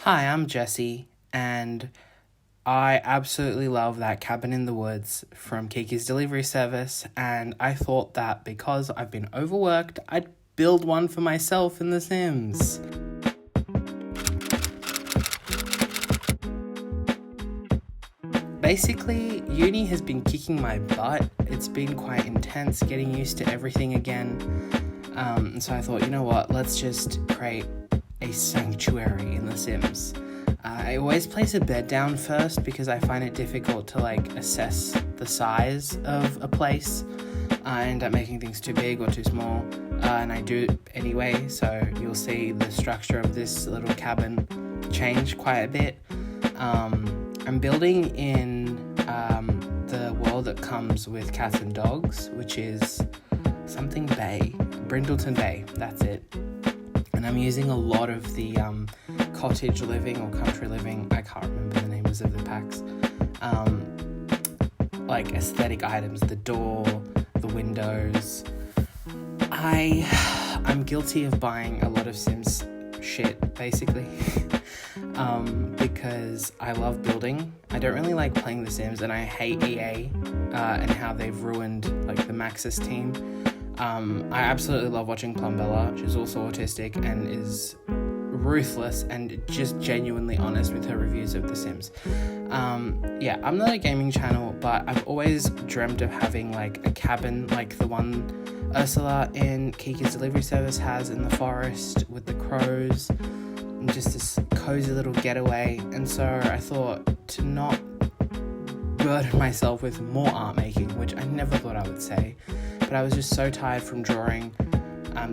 Hi, I'm Jesse, and I absolutely love that cabin in the woods from Kiki's delivery service, and I thought that because I've been overworked, I'd build one for myself in The Sims. Basically, uni has been kicking my butt. It's been quite intense getting used to everything again. So I thought, you know what, let's just create a sanctuary in The Sims. I always place a bed down first because I find it difficult to assess the size of a place. I end up making things too big or too small, and I do anyway, so you'll see the structure of this little cabin change quite a bit. I'm building in the world that comes with cats and dogs, which is something Bay, Brindleton Bay, that's it. And I'm using a lot of the cottage living or country living, I can't remember the names of the packs, aesthetic items, the door, the windows. I'm guilty of buying a lot of Sims shit, basically, because I love building. I don't really like playing The Sims, and I hate EA and how they've ruined the Maxis team. I absolutely love watching Plumbella. She's also autistic and is ruthless and just genuinely honest with her reviews of The Sims. I'm not a gaming channel, but I've always dreamt of having a cabin like the one Ursula in Kiki's delivery service has in the forest with the crows, and just this cozy little getaway. And so I thought to not burden myself with more art making, which I never thought I would say, but I was just so tired from drawing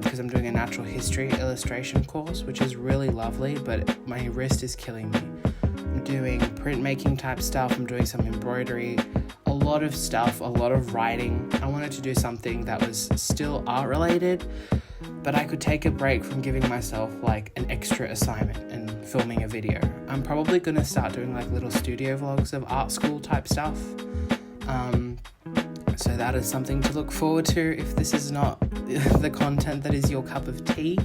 because I'm doing a natural history illustration course, which is really lovely, but my wrist is killing me. I'm doing printmaking type stuff, I'm doing some embroidery, a lot of stuff, a lot of writing. I wanted to do something that was still art related, but I could take a break from giving myself an extra assignment and filming a video. I'm probably going to start doing little studio vlogs of art school type stuff. So that is something to look forward to if this is not the content that is your cup of tea.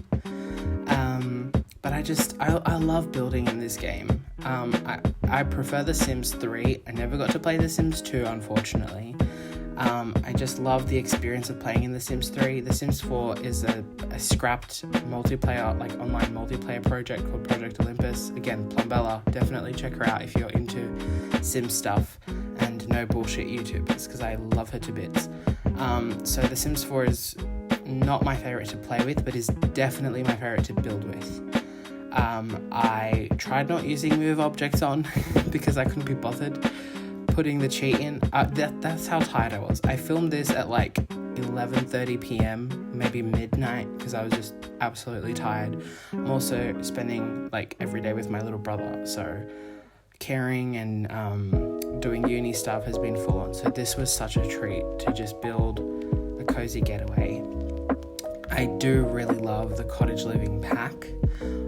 But I love building in this game. I prefer The Sims 3. I never got to play The Sims 2, unfortunately. I just love the experience of playing in The Sims 3. The Sims 4 is a scrapped multiplayer, online multiplayer project called Project Olympus. Again, Plumbella, definitely check her out if you're into Sim stuff and no bullshit YouTubers, because I love her to bits. So The Sims 4 is not my favourite to play with, but is definitely my favourite to build with. I tried not using move objects on because I couldn't be bothered putting the cheat in. That's how tired I was. I filmed this at 11:30 p.m, maybe midnight, because I was just absolutely tired. I'm also spending every day with my little brother, so caring and doing uni stuff has been full on. So this was such a treat to just build a cozy getaway. I do really love the cottage living pack.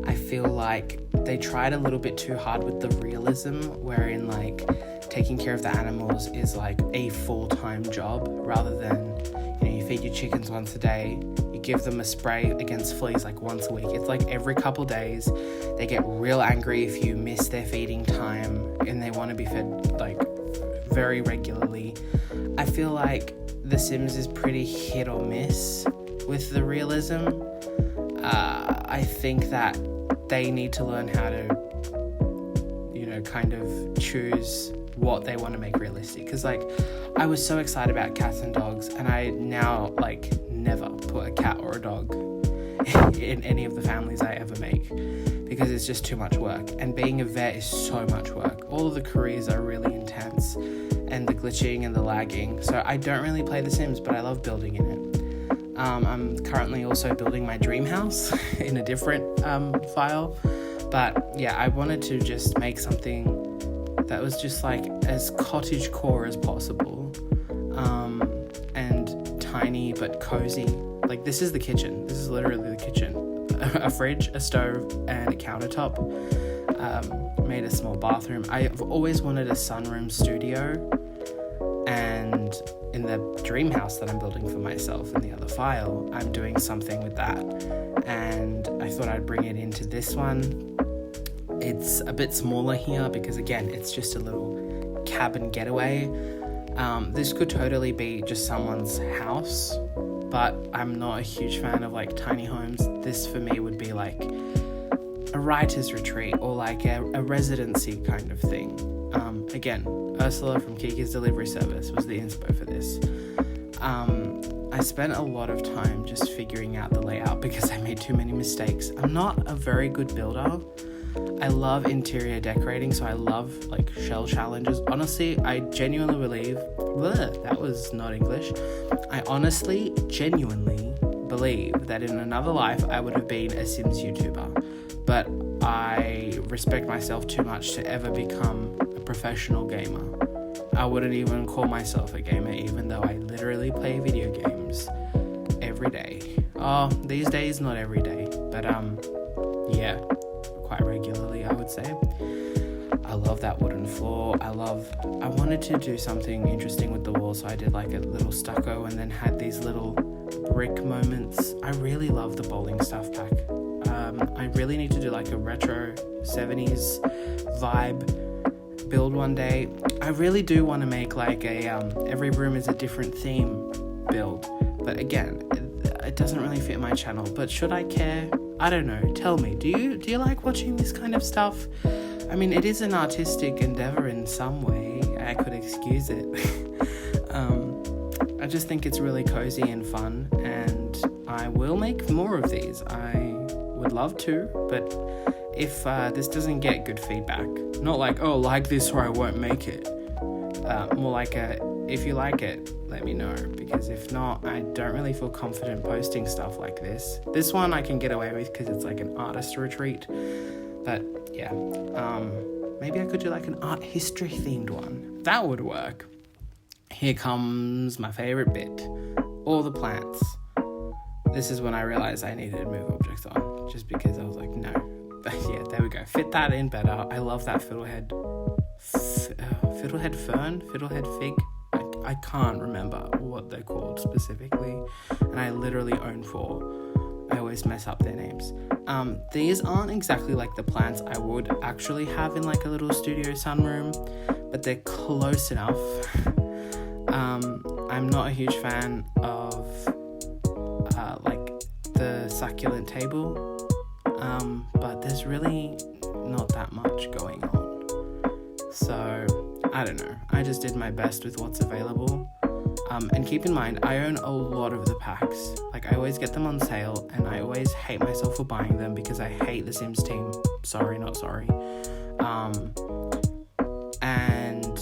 I feel like they tried a little bit too hard with the realism, wherein taking care of the animals is a full-time job, rather than you feed your chickens once a day, you give them a spray against fleas once a week. It's every couple days. They get real angry if you miss their feeding time, and they want to be fed very regularly. I feel like The Sims is pretty hit or miss with the realism. I think that they need to learn how to kind of choose what they want to make realistic, because I was so excited about cats and dogs, and I now never put a cat or a dog in any of the families I ever make, because it's just too much work, and being a vet is so much work. All of the careers are really intense, and the glitching and the lagging, so I don't really play The Sims, but I love building in it. I'm currently also building my dream house in a different file, but yeah, I wanted to just make something that was just as cottage core as possible, and tiny but cozy. This is the kitchen. This is literally the kitchen. A fridge, a stove, and a countertop. Made a small bathroom. I've always wanted a sunroom studio, and in the dream house that I'm building for myself in the other file, I'm doing something with that, and I thought I'd bring it into this one. It's a bit smaller here because, again, it's just a little cabin getaway. This could totally be just someone's house, but I'm not a huge fan of like tiny homes. This for me would be like a writer's retreat or like a residency kind of thing. Again, Ursula from Kiki's Delivery Service was the inspo for this. I spent a lot of time just figuring out the layout because I made too many mistakes. I'm not a very good builder. I love interior decorating, so I love like shell challenges. Honestly, I genuinely believe, that was not English. I honestly, genuinely believe that in another life I would have been a Sims YouTuber, but I respect myself too much to ever become a professional gamer. I wouldn't even call myself a gamer, even though I literally play video games every day. Oh, these days, not every day, but yeah, quite regularly, I would say. I love that wooden floor. I wanted to do something interesting with the wall, so I did like a little stucco and then had these little brick moments. I really love the bowling stuff pack. I really need to do like a retro 70s vibe build one day. I really do want to make like a every room is a different theme build, but again, it doesn't really fit my channel. But should I care? I don't know. Tell me, do you like watching this kind of stuff? I mean, it is an artistic endeavor in some way. I could excuse it. I just think it's really cozy and fun, and I will make more of these. I would love to, but if this doesn't get good feedback, not like, oh, like this or I won't make it, more like if you like it, let me know, because if not, I don't really feel confident posting stuff like this. This one I can get away with because it's like an artist retreat, but yeah, maybe I could do like an art history themed one. That would work. Here comes my favorite bit, all the plants. This is when I realized I needed to move objects on, just because I was like, no. But yeah, there we go. Fit that in better. I love that fiddlehead fig. I can't remember what they're called specifically, and I literally own 4. I always mess up their names. These aren't exactly like the plants I would actually have in like a little studio sunroom, but they're close enough. I'm not a huge fan of like the succulent table, but there's really not that much going on. So I don't know. I just did my best with what's available. And keep in mind, I own a lot of the packs. Like, I always get them on sale, and I always hate myself for buying them because I hate the Sims team. Sorry, not sorry. And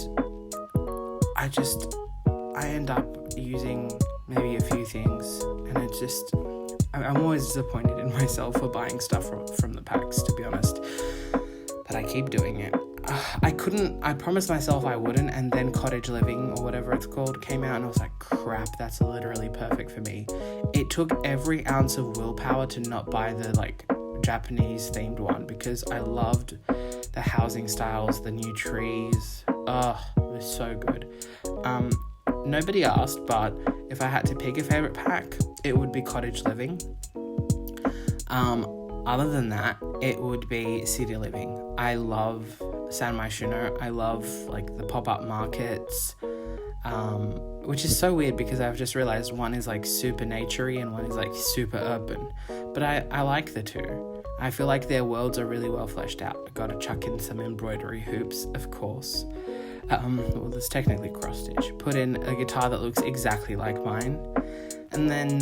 I end up using maybe a few things, and it's just, I'm always disappointed in myself for buying stuff from the packs, to be honest. But I keep doing it. I promised myself I wouldn't, and then Cottage Living, or whatever it's called, came out, and I was like, crap, that's literally perfect for me. It took every ounce of willpower to not buy the, like, Japanese themed one, because I loved the housing styles, the new trees. Oh, it was so good. Nobody asked, but if I had to pick a favorite pack, it would be Cottage Living. Other than that, it would be City Living. I love San Myshuno. I love like the pop-up markets, which is so weird because I've just realized one is like super naturey and one is like super urban. But I like the two. I feel like their worlds are really well fleshed out. I gotta chuck in some embroidery hoops, of course. Well, there's technically cross stitch. Put in a guitar that looks exactly like mine. And then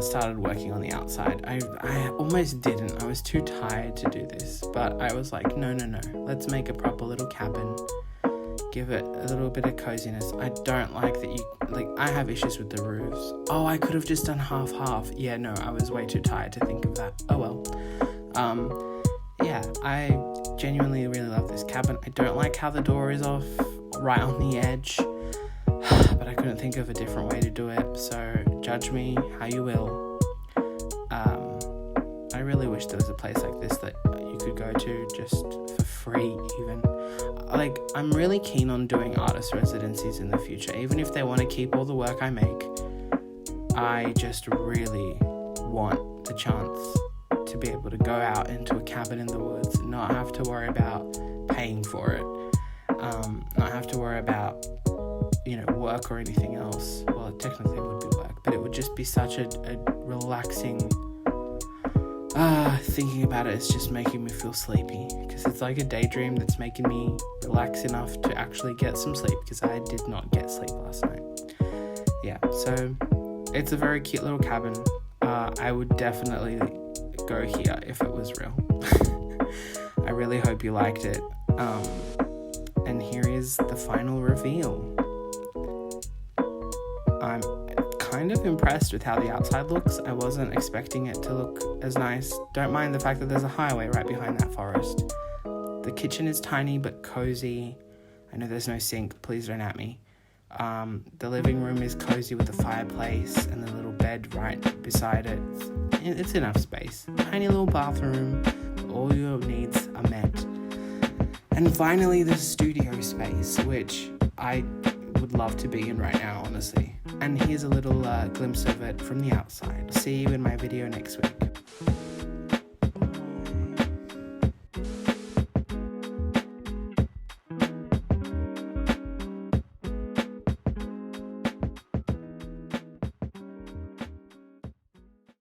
started working on the outside. I almost didn't. I was too tired to do this. But I was like, no. Let's make a proper little cabin. Give it a little bit of coziness. I don't like that I have issues with the roofs. Oh, I could have just done half. Yeah, no, I was way too tired to think of that. Oh well. Yeah, I genuinely really love this cabin. I don't like how the door is off right on the edge. But I couldn't think of a different way to do it, so judge me how you will. I really wish there was a place like this that you could go to just for free even. Like, I'm really keen on doing artist residencies in the future, even if they want to keep all the work I make. I just really want the chance to be able to go out into a cabin in the woods and not have to worry about paying for it, not have to worry about, work or anything else. Well, technically it would be work, but it would just be such a relaxing, thinking about it is just making me feel sleepy, because it's like a daydream that's making me relax enough to actually get some sleep, because I did not get sleep last night. Yeah, so it's a very cute little cabin. I would definitely go here if it was real. I really hope you liked it. And here is the final reveal. I'm kind of impressed with how the outside looks. I wasn't expecting it to look as nice. Don't mind the fact that there's a highway right behind that forest. The kitchen is tiny but cozy. I know there's no sink, please don't at me. The living room is cozy with a fireplace and the little bed right beside it. It's enough space. Tiny little bathroom, all your needs are met. And finally, the studio space, which I would love to be in right now, honestly. And here's a little glimpse of it from the outside. See you in my video next week.